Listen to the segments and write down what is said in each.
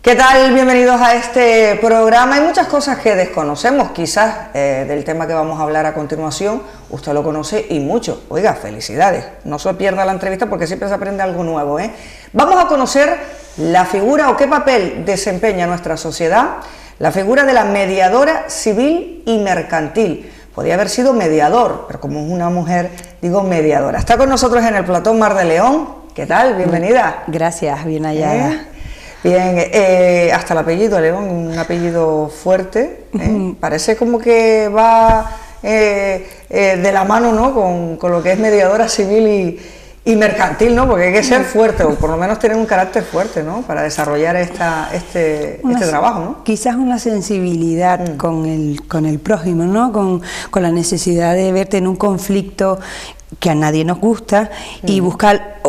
¿Qué tal? Bienvenidos a este programa. Hay muchas cosas que desconocemos, quizás del tema que vamos a hablar a continuación, usted lo conoce y mucho. Oiga, felicidades, no se pierda la entrevista porque siempre se aprende algo nuevo, ¿eh? Vamos a conocer la figura o qué papel desempeña en nuestra sociedad la figura de la mediadora civil y mercantil. Podría haber sido mediador, pero como es una mujer, digo mediadora. Está con nosotros en el plató Mar de León. ¿Qué tal? Bienvenida. Gracias, bien hallada. Bien, hasta el apellido, León, un apellido fuerte, parece como que va de la mano, ¿no?, con lo que es mediadora civil y mercantil, ¿no?, porque hay que ser fuerte, o por lo menos tener un carácter fuerte, ¿no?, para desarrollar este trabajo, ¿no? Quizás una sensibilidad con el prójimo, ¿no?, con la necesidad de verte en un conflicto que a nadie nos gusta y buscar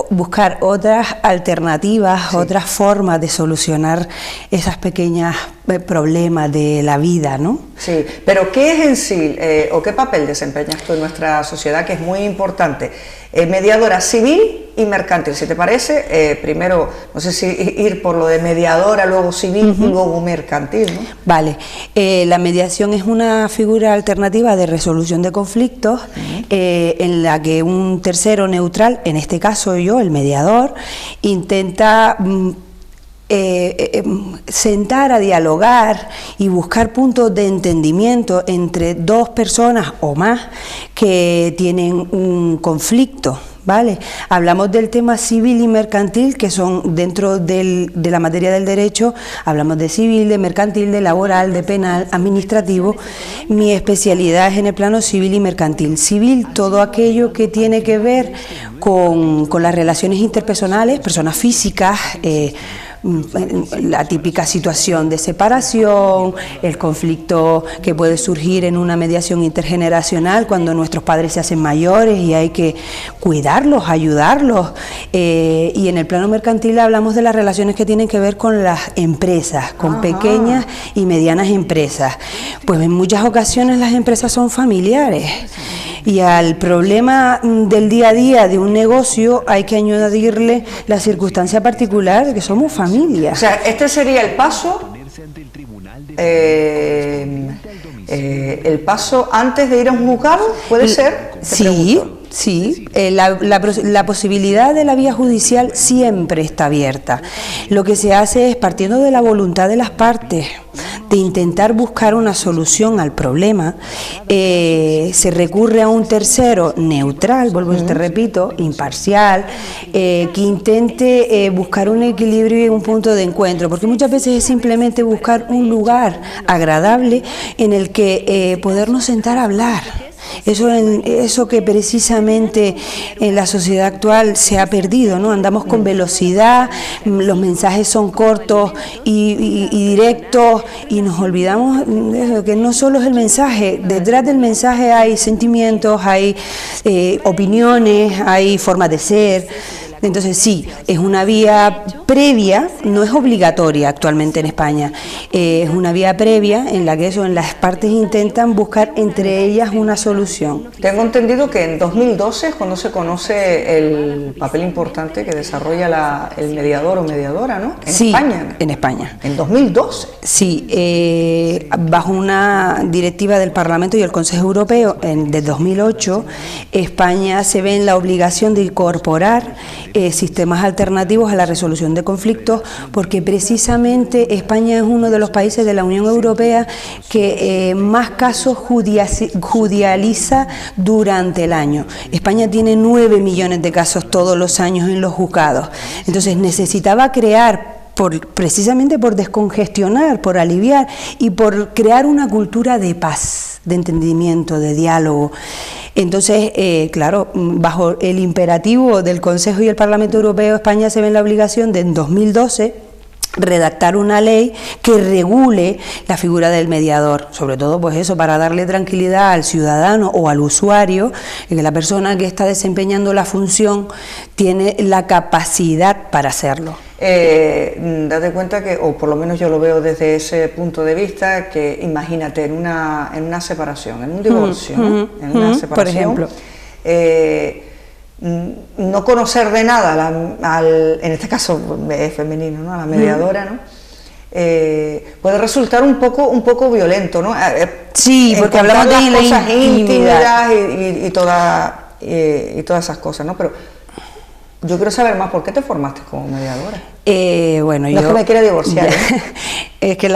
otras alternativas, otras formas de solucionar esas pequeñas problemas de la vida, ¿no? Sí, pero ¿qué es en sí o qué papel desempeñas tú en nuestra sociedad, que es muy importante? Mediadora civil y mercantil, si te parece, primero, no sé si ir por lo de mediadora, luego civil y luego mercantil, ¿no? Vale, la mediación es una figura alternativa de resolución de conflictos en la que un tercero neutral, en este caso yo, el mediador, intenta sentar a dialogar y buscar puntos de entendimiento entre dos personas o más que tienen un conflicto, ¿vale? Hablamos del tema civil y mercantil, que son dentro de la materia del derecho, hablamos de civil, de mercantil, de laboral, de penal, administrativo. Mi especialidad es en el plano civil y mercantil. Civil, todo aquello que tiene que ver con las relaciones interpersonales, personas físicas, la típica situación de separación, el conflicto que puede surgir en una mediación intergeneracional cuando nuestros padres se hacen mayores y hay que cuidarlos, ayudarlos, y en el plano mercantil hablamos de las relaciones que tienen que ver con las empresas, con pequeñas y medianas empresas. Pues en muchas ocasiones las empresas son familiares y al problema del día a día de un negocio hay que añadirle la circunstancia particular de que somos familia. O sea, este sería el paso, el paso antes de ir a un juzgado, ¿puede ser? Sí, la posibilidad de la vía judicial siempre está abierta. Lo que se hace es, partiendo de la voluntad de las partes, de intentar buscar una solución al problema, se recurre a un tercero neutral, vuelvo y te repito, imparcial, que intente buscar un equilibrio y un punto de encuentro, porque muchas veces es simplemente buscar un lugar agradable en el que podernos sentar a hablar. Eso que precisamente en la sociedad actual se ha perdido, ¿no? Andamos con velocidad, los mensajes son cortos y directos y nos olvidamos de que no solo es el mensaje, detrás del mensaje hay sentimientos, hay opiniones, hay formas de ser. Entonces sí, es una vía previa, no es obligatoria actualmente en España, es una vía previa en la que las partes intentan buscar entre ellas una solución. Tengo entendido que en 2012 es cuando se conoce el papel importante que desarrolla el mediador o mediadora, ¿no? En España. En España. ¿En 2012? Sí, bajo una directiva del Parlamento y el Consejo Europeo de 2008, España se ve en la obligación de incorporar sistemas alternativos a la resolución de conflictos, porque precisamente España es uno de los países de la Unión Europea que más casos judicializa durante el año. España tiene 9 millones de casos todos los años en los juzgados, entonces necesitaba crear, precisamente por descongestionar, por aliviar y por crear una cultura de paz, de entendimiento, de diálogo. Entonces, claro, bajo el imperativo del Consejo y el Parlamento Europeo, España se ve en la obligación de, en 2012, redactar una ley que regule la figura del mediador, sobre todo pues eso, para darle tranquilidad al ciudadano o al usuario, que la persona que está desempeñando la función tiene la capacidad para hacerlo. Date cuenta que, o por lo menos yo lo veo desde ese punto de vista, que imagínate en una separación, en un divorcio, ¿no? En una separación, por ejemplo, no conocer de nada en este caso es femenino, ¿no?, a la mediadora, ¿no? puede resultar un poco violento, ¿no? Sí, porque hablamos de las cosas intimidad y todas esas cosas, ¿no? Pero yo quiero saber más, ¿por qué te formaste como mediadora? Bueno, no es que me quiera divorciar, ¿eh? Es que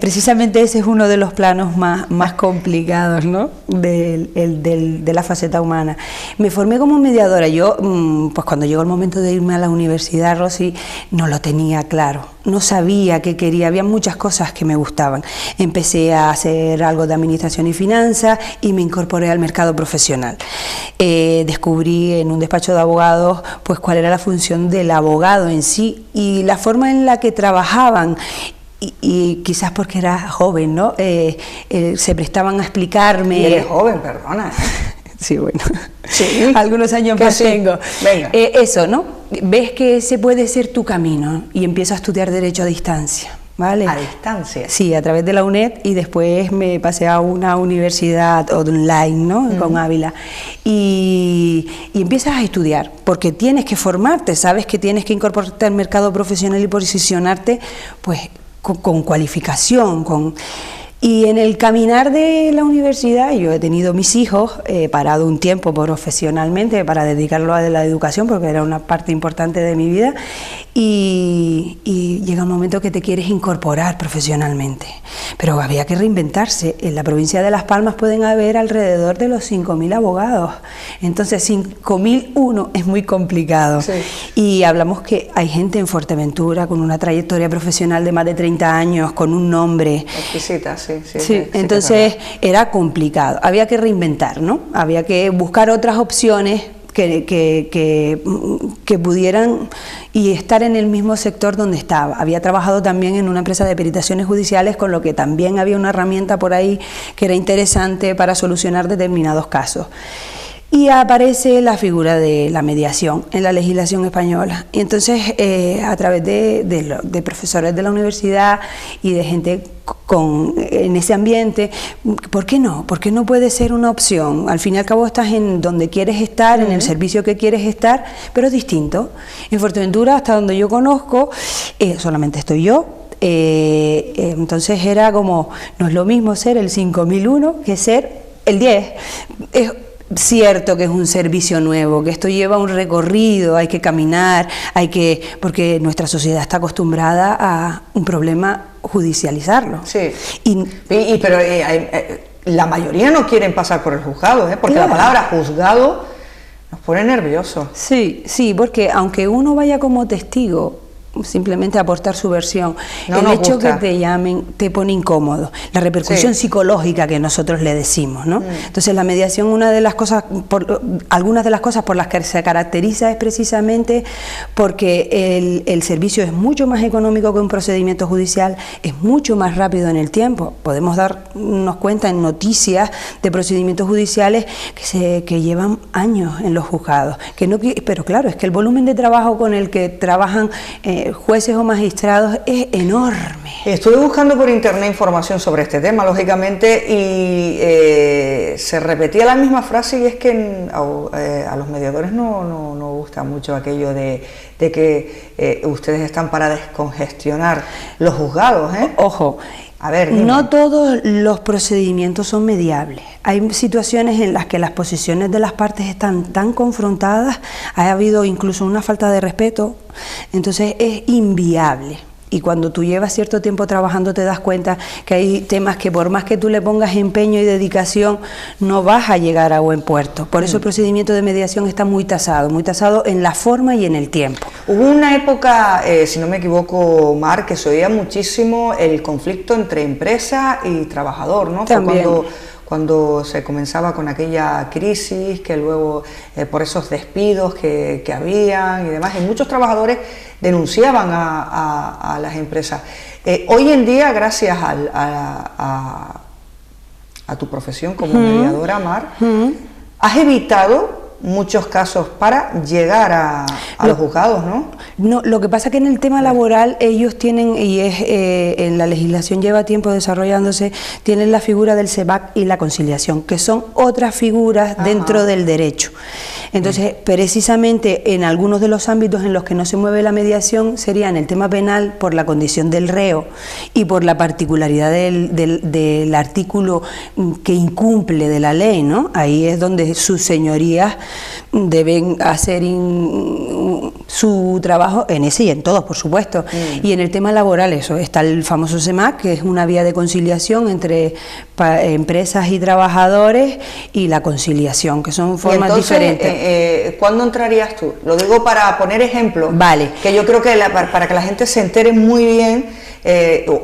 precisamente ese es uno de los planos más complicados, ¿no? de la faceta humana. Me formé como mediadora. Yo, pues cuando llegó el momento de irme a la universidad, Rosy, no lo tenía claro. No sabía qué quería, había muchas cosas que me gustaban. Empecé a hacer algo de administración y finanzas y me incorporé al mercado profesional. Descubrí en un despacho de abogados pues cuál era la función del abogado en sí y la forma en la que trabajaban. Y quizás porque era joven, ¿no? Se prestaban a explicarme. Y eres joven, perdona. Sí, bueno. Sí. Algunos años más tengo. Venga. Eso, ¿no? Ves que ese puede ser tu camino y empiezo a estudiar Derecho a distancia, ¿vale? ¿A distancia? Sí, a través de la UNED y después me pasé a una universidad online, ¿no? Con Ávila. Y empiezas a estudiar, porque tienes que formarte, sabes que tienes que incorporarte al mercado profesional y posicionarte, pues, con cualificación, y en el caminar de la universidad yo he tenido mis hijos, he parado un tiempo profesionalmente para dedicarlo a la educación porque era una parte importante de mi vida y llega un momento que te quieres incorporar profesionalmente, pero había que reinventarse. En la provincia de Las Palmas pueden haber alrededor de los 5.000 abogados, entonces 5.001 es muy complicado. Sí. Y hablamos que hay gente en Fuerteventura con una trayectoria profesional de más de 30 años, con un nombre exquisita, sí, entonces era complicado, había que reinventar, ¿no? Había que buscar otras opciones que pudieran y estar en el mismo sector donde estaba. Había trabajado también en una empresa de peritaciones judiciales, con lo que también había una herramienta por ahí que era interesante para solucionar determinados casos. Y aparece la figura de la mediación en la legislación española. Y entonces, a través de profesores de la universidad y de gente en ese ambiente, ¿por qué no? ¿Por qué no puede ser una opción? Al fin y al cabo estás en donde quieres estar, en el servicio que quieres estar, pero es distinto. En Fuerteventura, hasta donde yo conozco, solamente estoy yo. Entonces era como, no es lo mismo ser el 5001 que ser el 10. Es cierto que es un servicio nuevo, que esto lleva un recorrido, hay que caminar, porque nuestra sociedad está acostumbrada a un problema judicializarlo. Sí. Pero la mayoría no quieren pasar por el juzgado, porque claro. La palabra juzgado nos pone nerviosos. Sí, porque aunque uno vaya como testigo, simplemente aportar su versión, el hecho que te llamen te pone incómodo, la repercusión psicológica que nosotros le decimos, ¿no? Entonces la mediación, algunas de las cosas por las que se caracteriza es precisamente porque el servicio es mucho más económico que un procedimiento judicial, es mucho más rápido en el tiempo. Podemos darnos cuenta en noticias de procedimientos judiciales que llevan años en los juzgados, pero claro, es que el volumen de trabajo con el que trabajan jueces o magistrados es enorme. Estuve buscando por internet información sobre este tema, lógicamente, y se repetía la misma frase, y es que a los mediadores no gusta mucho aquello de que ustedes están para descongestionar los juzgados, ¿eh? Ojo, a ver, dime. No todos los procedimientos son mediables. Hay situaciones en las que las posiciones de las partes están tan confrontadas, ha habido incluso una falta de respeto, entonces es inviable. Y cuando tú llevas cierto tiempo trabajando te das cuenta que hay temas que por más que tú le pongas empeño y dedicación no vas a llegar a buen puerto. Por eso el procedimiento de mediación está muy tasado en la forma y en el tiempo. Hubo una época, si no me equivoco, Mar, que se oía muchísimo el conflicto entre empresa y trabajador, ¿no? También. Fue cuando se comenzaba con aquella crisis, que luego por esos despidos que habían y demás, y muchos trabajadores denunciaban a las empresas. Hoy en día, gracias a tu profesión como mediadora, Mar, has evitado muchos casos para llegar a los juzgados, ¿no? No, lo que pasa es que en el tema laboral ellos tienen, y en la legislación lleva tiempo desarrollándose, tienen la figura del CEBAC y la conciliación, que son otras figuras dentro del derecho. Entonces, precisamente en algunos de los ámbitos en los que no se mueve la mediación sería en el tema penal por la condición del reo y por la particularidad del artículo que incumple de la ley, ¿no? Ahí es donde sus señorías deben hacer su trabajo en ese y en todos, por supuesto. Y en el tema laboral, eso, está el famoso SEMAC, que es una vía de conciliación entre empresas y trabajadores, y la conciliación, que son formas diferentes. ¿Cuándo entrarías tú? Lo digo para poner ejemplos, vale, que yo creo que para que la gente se entere muy bien,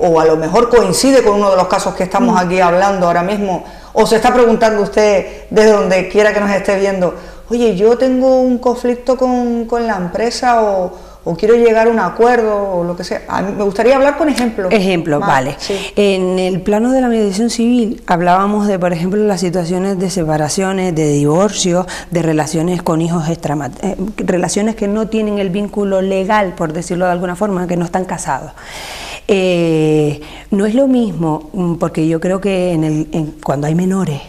o a lo mejor coincide con uno de los casos que estamos aquí hablando ahora mismo, o se está preguntando usted desde donde quiera que nos esté viendo, oye, yo tengo un conflicto con la empresa o quiero llegar a un acuerdo o lo que sea. A mí me gustaría hablar con ejemplos. Ejemplos, vale. Sí. En el plano de la mediación civil hablábamos de, por ejemplo, las situaciones de separaciones, de divorcios, de relaciones con hijos relaciones que no tienen el vínculo legal, por decirlo de alguna forma, que no están casados. No es lo mismo, porque yo creo que cuando hay menores,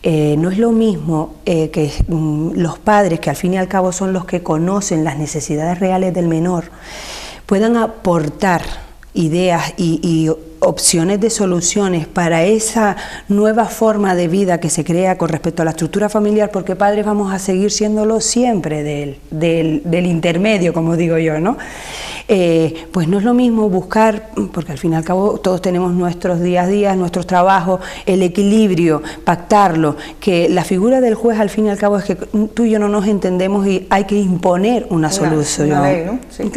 no es lo mismo que los padres, que al fin y al cabo son los que conocen las necesidades reales del menor, puedan aportar ideas y opciones de soluciones para esa nueva forma de vida que se crea con respecto a la estructura familiar, porque padres vamos a seguir siéndolo siempre del intermedio, como digo yo, ¿no? Pues no es lo mismo buscar, porque al fin y al cabo todos tenemos nuestros días a día, nuestros trabajos, el equilibrio, pactarlo, que la figura del juez al fin y al cabo es que tú y yo no nos entendemos y hay que imponer una solución, una ley, ¿no? Sí.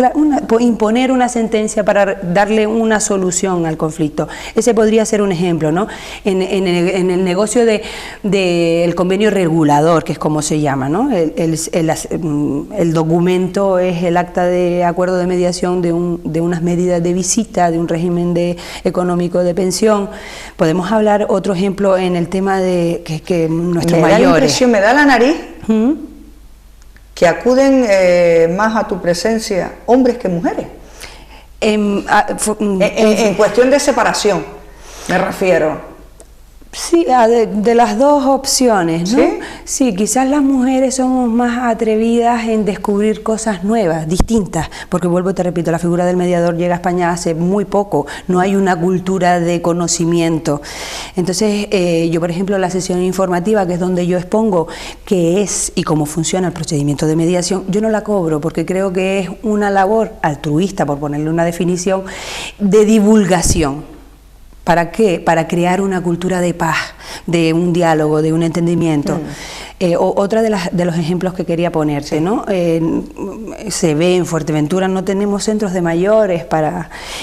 Imponer una sentencia para darle una solución al conflicto. Ese podría ser un ejemplo, ¿no? En el negocio del convenio regulador, que es como se llama, ¿no? El documento es el acta de acuerdo de mediación de unas medidas de visita, de un régimen económico de pensión. Podemos hablar otro ejemplo en el tema de que nuestros mayores. Me da la nariz que acuden más a tu presencia hombres que mujeres. En cuestión de separación, me refiero. Sí, de las dos opciones, ¿no? ¿Sí? Sí, quizás las mujeres somos más atrevidas en descubrir cosas nuevas, distintas, porque vuelvo y te repito, la figura del mediador llega a España hace muy poco, no hay una cultura de conocimiento. Entonces, yo por ejemplo, la sesión informativa, que es donde yo expongo qué es y cómo funciona el procedimiento de mediación, yo no la cobro, porque creo que es una labor altruista, por ponerle una definición, de divulgación. ¿Para qué? Para crear una cultura de paz, de un diálogo, de un entendimiento. Otra de los ejemplos que quería ponerte, ¿no? Se ve en Fuerteventura, no tenemos centros de mayores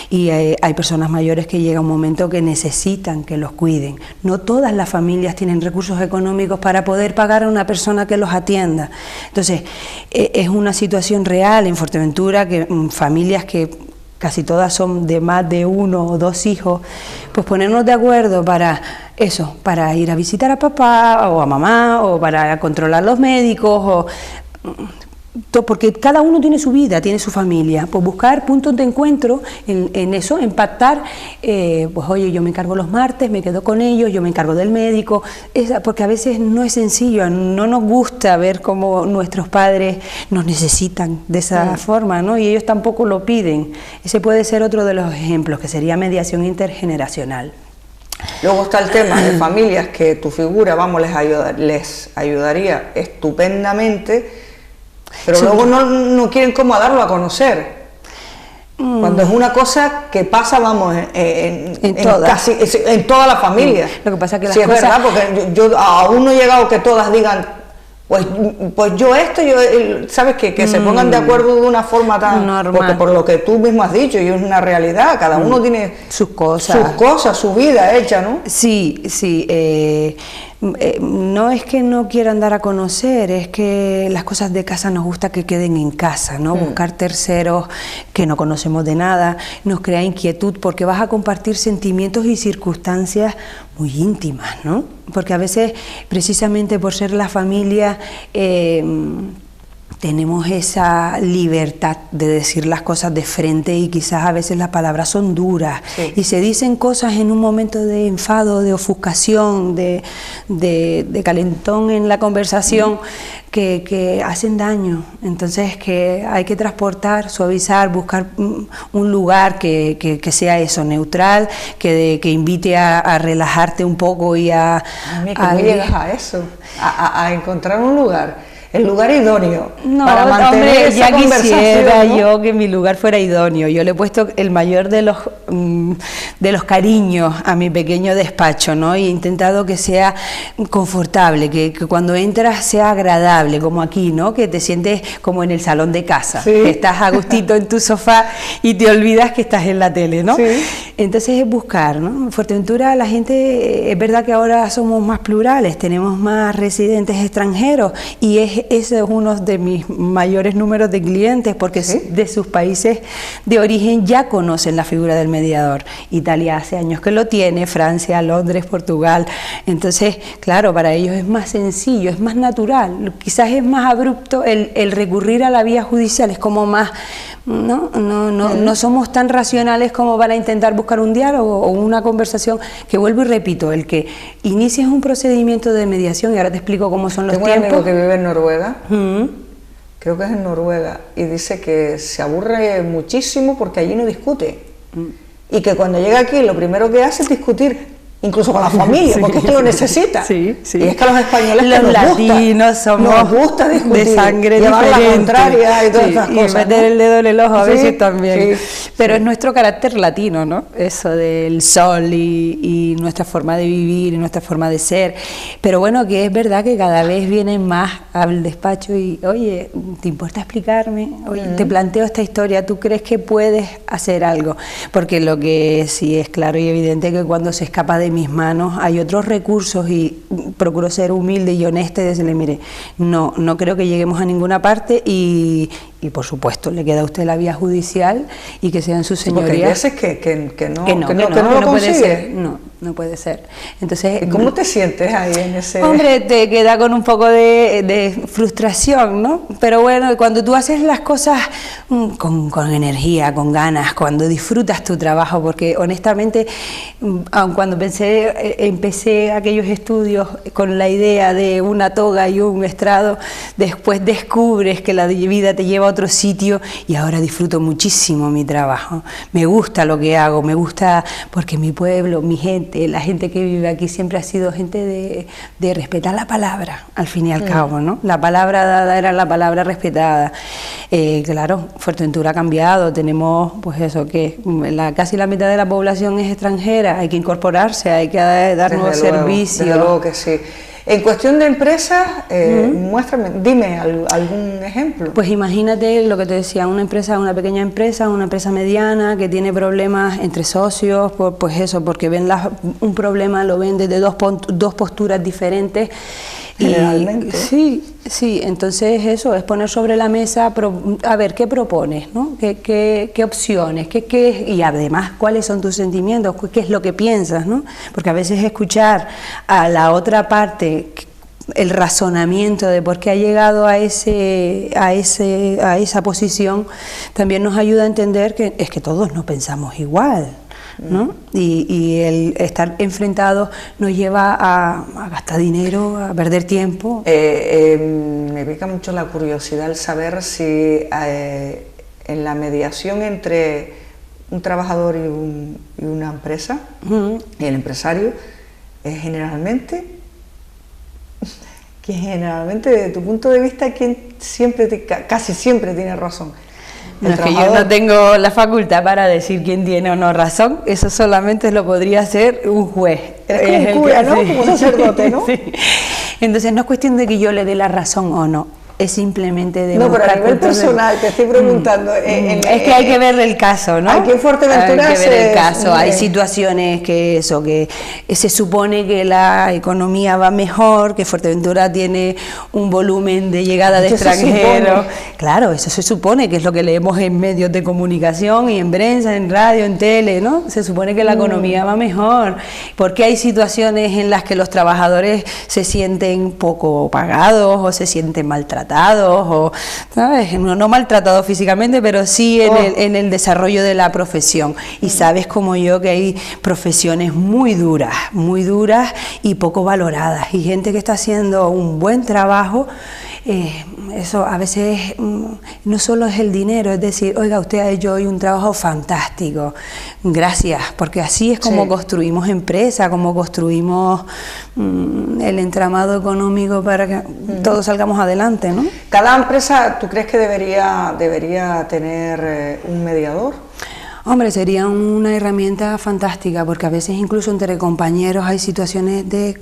y hay personas mayores que llega un momento que necesitan que los cuiden. No todas las familias tienen recursos económicos para poder pagar a una persona que los atienda. Entonces, es una situación real en Fuerteventura, que familias que casi todas son de más de uno o dos hijos, pues ponernos de acuerdo para eso, para ir a visitar a papá o a mamá, o para controlar los médicos, porque cada uno tiene su vida, tiene su familia, pues buscar puntos de encuentro en eso, en pactar, pues oye, yo me encargo los martes, me quedo con ellos, yo me encargo del médico, porque a veces no es sencillo, no nos gusta ver cómo nuestros padres nos necesitan de esa forma, ¿no? Y ellos tampoco lo piden. Ese puede ser otro de los ejemplos, que sería mediación intergeneracional. Luego está el tema de familias que tu figura, vamos, les ayudaría estupendamente, pero sí, luego no quieren cómo darlo a conocer. Cuando es una cosa que pasa, vamos, en toda la familia. Lo que pasa es que sí, es verdad, porque yo aún no he llegado que todas digan, pues yo esto, ¿sabes? Que se pongan de acuerdo de una forma tan normal. Porque por lo que tú mismo has dicho, y es una realidad, cada uno tiene sus cosas, su vida hecha, ¿no? Sí, sí. No es que no quieran dar a conocer, es que las cosas de casa nos gusta que queden en casa, ¿no? Buscar terceros que no conocemos de nada nos crea inquietud, porque vas a compartir sentimientos y circunstancias muy íntimas, ¿no? Porque a veces, precisamente por ser la familia tenemos esa libertad de decir las cosas de frente y quizás a veces las palabras son duras y se dicen cosas en un momento de enfado, de ofuscación, de calentón en la conversación que hacen daño. Entonces que hay que transportar, suavizar, buscar un lugar que sea eso, neutral, que invite a relajarte un poco y a... ¿Cómo llegas a eso? A encontrar un lugar. El lugar idóneo para mantener esa conversación, quisiera, ¿no? Yo que mi lugar fuera idóneo. Yo le he puesto el mayor de los cariños a mi pequeño despacho, ¿no? Y he intentado que sea confortable, que cuando entras sea agradable, como aquí, ¿no? Que te sientes como en el salón de casa, que estás a gustito en tu sofá y te olvidas que estás en la tele, ¿no? Entonces es buscar, ¿no? En Fuerteventura la gente, es verdad que ahora somos más plurales, tenemos más residentes extranjeros y ese es uno de mis mayores números de clientes porque de sus países de origen ya conocen la figura del mediador. Italia hace años que lo tiene, Francia, Londres, Portugal. Entonces, claro, para ellos es más sencillo, es más natural. Quizás es más abrupto el recurrir a la vía judicial, es como más... No somos tan racionales como para intentar buscar un diálogo o una conversación, que vuelvo y repito, el que inicies un procedimiento de mediación, y ahora te explico cómo son los tiempos. Tengo un amigo que vive en Noruega, creo que es en Noruega, y dice que se aburre muchísimo porque allí no discute, y que cuando llega aquí lo primero que hace es discutir, incluso con la familia, porque esto lo necesita. Y es que a los españoles los latinos nos gusta discutir, de sangre llevar diferente, la contraria y todas esas cosas, y meter el dedo en el ojo a veces también. Pero es nuestro carácter latino, ¿no? Eso del sol y nuestra forma de vivir y nuestra forma de ser. Pero bueno, que es verdad que cada vez vienen más al despacho y, oye, ¿te importa explicarme? Oye, te planteo esta historia, ¿tú crees que puedes hacer algo? Porque lo que sí es claro y evidente que cuando se escapa de mis manos hay otros recursos y procuro ser humilde y honesta y decirle, mire, no creo que lleguemos a ninguna parte y por supuesto le queda a usted la vía judicial y que sean sus señorías. Porque hay veces que no lo puede ser, consigue. no puede ser. Entonces, ¿y cómo te sientes ahí en ese...? Hombre, te queda con un poco de frustración, ¿no? Pero bueno, cuando tú haces las cosas con energía, con ganas, cuando disfrutas tu trabajo, porque honestamente, aun cuando empecé aquellos estudios con la idea de una toga y un estrado, después descubres que la vida te lleva a otro sitio y ahora disfruto muchísimo mi trabajo. Me gusta lo que hago, me gusta porque mi pueblo, mi gente, la gente que vive aquí siempre ha sido gente de respetar la palabra, al fin y al cabo, ¿no? La palabra dada era la palabra respetada. Claro, Fuerteventura ha cambiado, tenemos pues eso, que casi la mitad de la población es extranjera, hay que incorporarse, hay que dar nuevos servicios. Desde luego que sí. En cuestión de empresas, dime algún ejemplo. Pues imagínate lo que te decía, una pequeña empresa, una empresa mediana que tiene problemas entre socios, pues eso, porque ven un problema, lo ven desde dos posturas diferentes. Generalmente. Sí, entonces eso es poner sobre la mesa, a ver, ¿qué propones? ¿No? ¿Qué opciones? Y además, ¿cuáles son tus sentimientos? ¿Qué es lo que piensas? ¿No? Porque a veces escuchar a la otra parte el razonamiento de por qué ha llegado a esa posición también nos ayuda a entender que es que todos no pensamos igual, ¿no? Y el estar enfrentados nos lleva a gastar dinero, a perder tiempo. Me pica mucho la curiosidad el saber si en la mediación entre un trabajador y una empresa, y el empresario, generalmente, desde tu punto de vista, casi siempre tiene razón. No, es que yo no tengo la facultad para decir quién tiene o no razón, eso solamente lo podría hacer un juez. Es como un cura, ¿no? Como sacerdote, ¿no? Sí. Entonces no es cuestión de que yo le dé la razón o no, es simplemente de... No, pero a nivel personal, te estoy preguntando... es que hay que ver el caso, ¿no? Aquí en Fuerteventura hay que ver el caso, hay situaciones que se supone que la economía va mejor, que Fuerteventura tiene un volumen de llegada de extranjeros. Claro, eso se supone, que es lo que leemos en medios de comunicación y en prensa, en radio, en tele, ¿no? Se supone que la economía va mejor, porque hay situaciones en las que los trabajadores se sienten poco pagados o se sienten maltratados, maltratados o, ¿sabes? No maltratados físicamente, pero sí en el desarrollo de la profesión. Y sabes como yo que hay profesiones muy duras y poco valoradas, y gente que está haciendo un buen trabajo. Eso a veces no solo es el dinero, es decir, oiga, usted ha hecho hoy un trabajo fantástico, gracias, porque así es como construimos empresa, como construimos el entramado económico para que todos salgamos adelante, ¿no? ¿Cada empresa, tú crees que debería tener un mediador? Hombre, sería una herramienta fantástica, porque a veces incluso entre compañeros hay situaciones de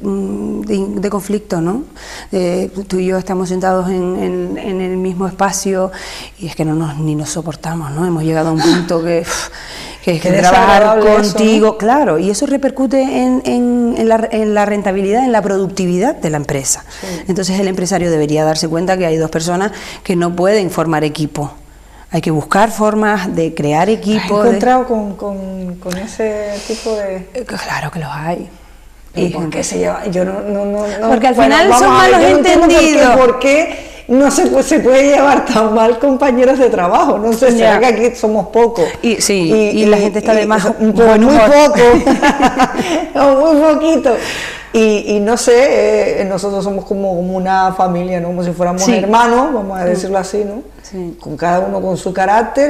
conflicto, ¿no? Tú y yo estamos sentados en el mismo espacio y es que ni nos soportamos, ¿no? Hemos llegado a un punto que trabajar contigo, eso, ¿no? Claro, y eso repercute en la rentabilidad, en la productividad de la empresa. Sí. Entonces el empresario debería darse cuenta que hay dos personas que no pueden formar equipo. Hay que buscar formas de crear equipos. ¿Has encontrado con ese tipo de...? Claro que los hay. ¿Y por qué se lleva? Yo no. Porque al final son malos entendidos. ¿Por qué no se puede llevar tan mal compañeros de trabajo? No sé, será que aquí somos pocos. Y la gente está de más muy poco, muy poquito. Y no sé, nosotros somos como una familia, ¿no? Como si fuéramos hermanos, vamos a decirlo así, ¿no? Sí. Con cada uno con su carácter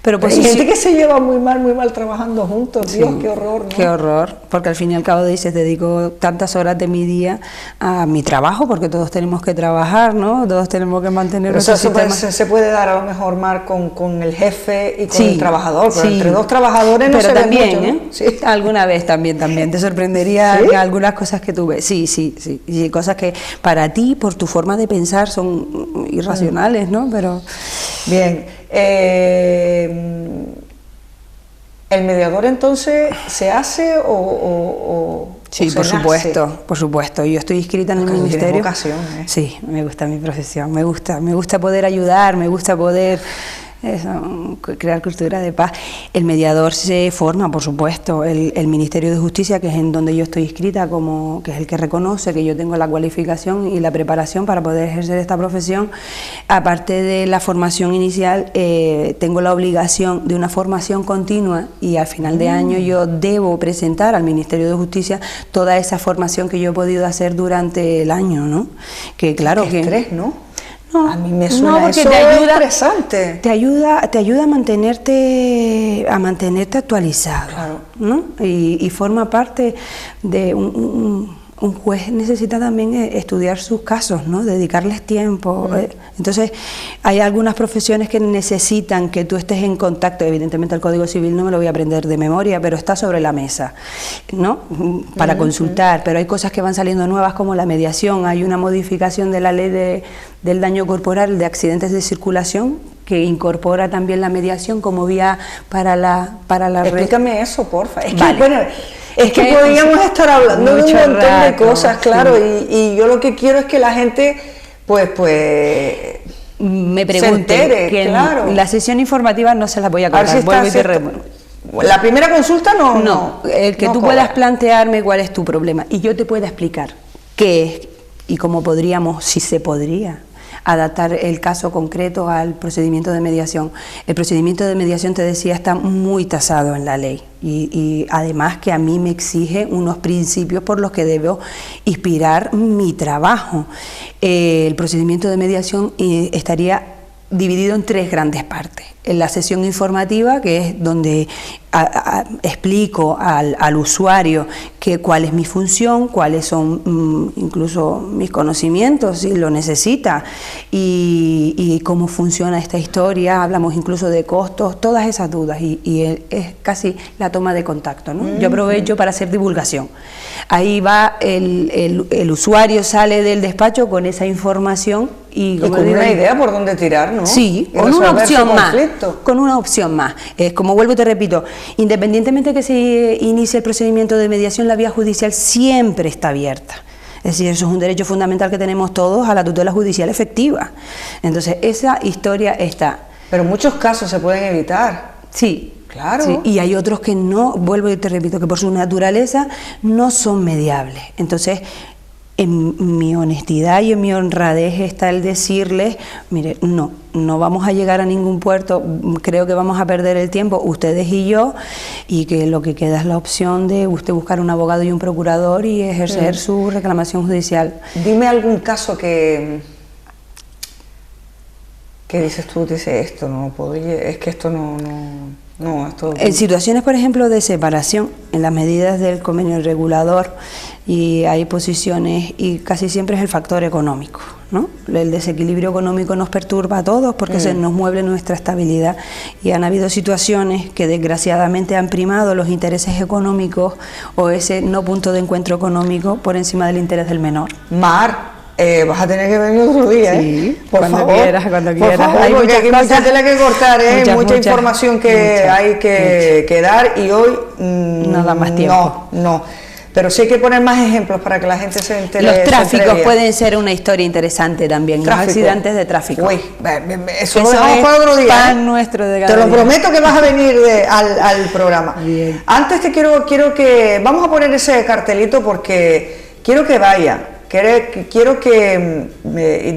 Pero hay gente que se lleva muy mal trabajando juntos, Dios, qué horror, ¿no? Qué horror, porque al fin y al cabo dices, dedico tantas horas de mi día a mi trabajo, porque todos tenemos que trabajar, ¿no? Todos tenemos que mantener nuestro sistema. Se puede dar a lo mejor más con el jefe y con el trabajador, pero entre dos trabajadores no se ve mucho, ¿no? Sí. Alguna vez también, te sorprendería algunas cosas que tuve, y cosas que para ti, por tu forma de pensar, son irracionales, ¿no? Pero... Bien, ¿el mediador entonces se hace o sí, por supuesto. Yo estoy inscrita en el ministerio. Vocación, Sí, me gusta mi profesión, me gusta poder ayudar, me gusta poder crear cultura de paz. El mediador se forma, por supuesto, el Ministerio de Justicia, que es en donde yo estoy inscrita, que es el que reconoce que yo tengo la cualificación y la preparación para poder ejercer esta profesión. Aparte de la formación inicial, tengo la obligación de una formación continua, y al final de año yo debo presentar al Ministerio de Justicia toda esa formación que yo he podido hacer durante el año, ¿no? Que claro que... estrés, ¿no? No, a mí me suena eso interesante. Te ayuda a mantenerte actualizado, claro, ¿no? Y forma parte de un juez necesita también estudiar sus casos, ¿no? Dedicarles tiempo. Entonces, hay algunas profesiones que necesitan que tú estés en contacto. Evidentemente, el Código Civil no me lo voy a aprender de memoria, pero está sobre la mesa, ¿no? Para consultar. Pero hay cosas que van saliendo nuevas, como la mediación. Hay una modificación de la ley del daño corporal de accidentes de circulación, que incorpora también la mediación como vía para la Explícame eso, porfa. Es que, vale. Bueno, es que podríamos estar hablando de un montón de cosas, claro, y yo lo que quiero es que la gente, pues me pregunte, se entere, que claro. La sesión informativa no se la voy a contar. La primera consulta no. El que tú puedas plantearme cuál es tu problema y yo te pueda explicar qué es y cómo podríamos, si se podría, adaptar el caso concreto al procedimiento de mediación. El procedimiento de mediación, te decía, está muy tasado en la ley y además que a mí me exige unos principios por los que debo inspirar mi trabajo. El procedimiento de mediación estaría dividido en tres grandes partes. En la sesión informativa, que es donde explico al usuario cuál es mi función, cuáles son incluso mis conocimientos, si lo necesita, y cómo funciona esta historia. Hablamos incluso de costos, todas esas dudas, y es casi la toma de contacto, ¿no? Yo aprovecho para hacer divulgación. Ahí va el usuario, sale del despacho con esa información y con una idea por dónde tirar, ¿no? Sí, con una opción más. Con una opción más. Como vuelvo y te repito, independientemente que se inicie el procedimiento de mediación, la vía judicial siempre está abierta. Es decir, eso es un derecho fundamental que tenemos todos a la tutela judicial efectiva. Entonces, esa historia está. Pero muchos casos se pueden evitar. Sí. Claro. Sí, y hay otros que no, vuelvo y te repito, que por su naturaleza no son mediables. Entonces, en mi honestidad y en mi honradez está el decirles, mire, no vamos a llegar a ningún puerto, creo que vamos a perder el tiempo, ustedes y yo, y que lo que queda es la opción de usted buscar un abogado y un procurador y ejercer su reclamación judicial. Dime algún caso que dices tú, esto no podría, es que esto esto... En situaciones, por ejemplo, de separación, en las medidas del convenio regulador, y hay posiciones, y casi siempre es el factor económico, ¿no? El desequilibrio económico nos perturba a todos porque se nos mueve nuestra estabilidad, y han habido situaciones que desgraciadamente han primado los intereses económicos o ese no punto de encuentro económico por encima del interés del menor. Mar, vas a tener que venir otro día, sí, por cuando favor, quieras, cuando quieras. Por favor, hay porque aquí cosas, mucha tela que cortar, mucha información que hay que dar, y hoy no da más tiempo. No. Pero sí hay que poner más ejemplos para que la gente se entere. Los tráficos pueden ser una historia interesante también, los accidentes de tráfico. Uy, eso lo dejamos para otro día. Pan nuestro de cada Te lo día. prometo que vas a venir al programa. Bien. Antes quiero que... Vamos a poner ese cartelito porque quiero que vaya. Quiero que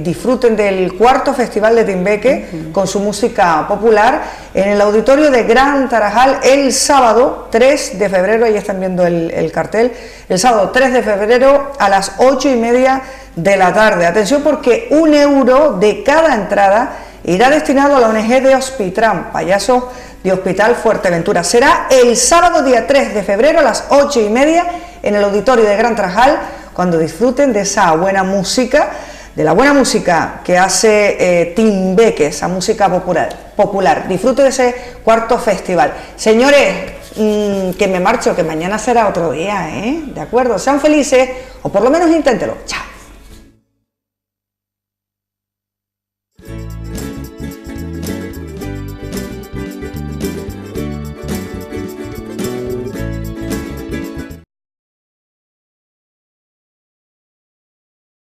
disfruten del cuarto Festival de Timbeque con su música popular en el auditorio de Gran Tarajal el sábado 3 de febrero, ahí están viendo el cartel, el sábado 3 de febrero a las 8:30 de la tarde. Atención porque €1 de cada entrada irá destinado a la ONG de Hospitran, payasos de Hospital Fuerteventura. Será el sábado día 3 de febrero a las 8:30 en el auditorio de Gran Tarajal, cuando disfruten de esa buena música, de la buena música que hace Timbeque, esa música popular. Disfruten de ese cuarto festival. Señores, que me marcho, que mañana será otro día, ¿De acuerdo? Sean felices, o por lo menos inténtelo. Chao.